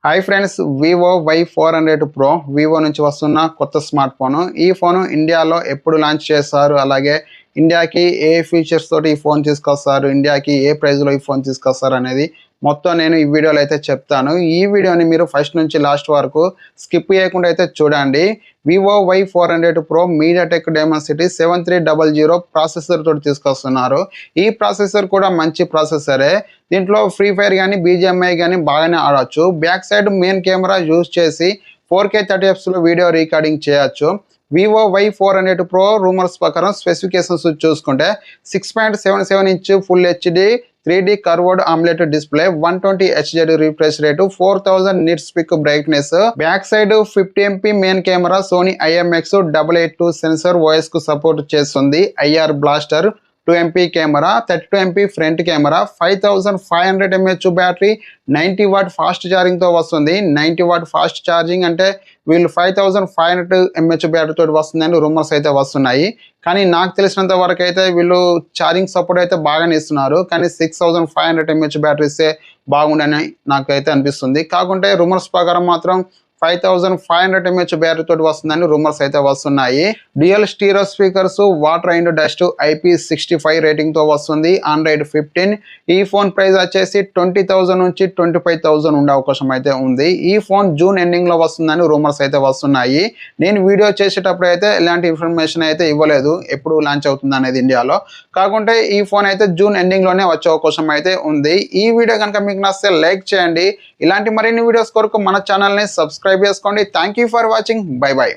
Hi friends, Vivo Y400 pro Vivo నుంచి వస్తున్న కొత్త స్మార్ట్ ఫోన్. ఈ ఫోన్ ఇండియాలో ఎప్పుడు లాంచ్ చేస్తారు, అలాగే ఇండియాకి ఏ ఫీచర్స్ తోటి ఈ ఫోన్ తీసుకొస్తారు, ఇండియాకి ఏ ప్రైస్లో ఈ ఫోన్ తీసుకొస్తారు అనేది మొత్తం నేను ఈ వీడియోలో అయితే చెప్తాను. ఈ వీడియోని మీరు ఫస్ట్ నుంచి లాస్ట్ వరకు స్కిప్ చేయకుండా అయితే చూడండి. Vivo Y400 pro MediaTek Dimensity 7300 processor తోటి తీసుకొస్తున్నారు. ఈ ప్రాసెసర్ కూడా మంచి ప్రాసెసరే. దీంట్లో ఫ్రీ ఫైర్ కానీ BGMI కానీ బాగానే ఆడవచ్చు. Back side main camera use చేసి 4K 30fps వీడియో రికార్డింగ్ చేయొచ్చు. వివో Y400 ప్రో రూమర్స్ ప్రకారం స్పెసిఫికేషన్స్ చూసుకుంటే 6.77 inch full HD 3D curved AMOLED display, 120 Hz refresh rate, 4000 nits peak brightness, back side 50MP main camera, Sony IMX882 sensor, OS కు support చేస్తుంది. IR blaster, 2MP camera, 32MP front camera, 5500 mAh battery, 90W fast charging తో వస్తుంది. 90W fast charging అంటే వీళ్ళు 5500 mAh battery తోటి వస్తుందని rumours అయితే వస్తున్నాయి. కానీ నాకు తెలిసినంత వరకు అయితే వీళ్ళు ఛార్జింగ్ సపోర్ట్ అయితే బాగానే ఇస్తున్నారు. కానీ 6500 mAh బ్యాటరీ ఇస్తే బాగుండని నాకైతే అనిపిస్తుంది. కాకుంటే రూమర్స్ ప్రకారం మాత్రం 5500 mAh బ్యాటరీ తోటి వస్తుందని రూమర్స్ అయితే వస్తున్నాయి. Dual stereo speakers, water and dust, IP65 rating తో వస్తుంది. Android 15. ఈ ఫోన్ ప్రైస్ వచ్చేసి 20,000 నుంచి 25,000 ఉండే అవకాశం అయితే ఉంది. ఈ ఫోన్ జూన్ ఎండింగ్ లో వస్తుందని రూమర్స్ అయితే వస్తున్నాయి. నేను వీడియో చేసేటప్పుడు అయితే ఎలాంటి ఇన్ఫర్మేషన్ అయితే ఇవ్వలేదు ఎప్పుడు లాంచ్ అవుతుంది అనేది ఇండియాలో. కాకుంటే ఈ ఫోన్ అయితే జూన్ ఎండింగ్ లోనే వచ్చే అవకాశం అయితే ఉంది. ఈ వీడియో కనుక మీకు నచ్చితే లైక్ చేయండి. ఇలాంటి మరిన్ని వీడియోస్ కొరకు మన ఛానల్ని సబ్స్క్రైబ్ చేసుకోండి. Thank you for watching. By by.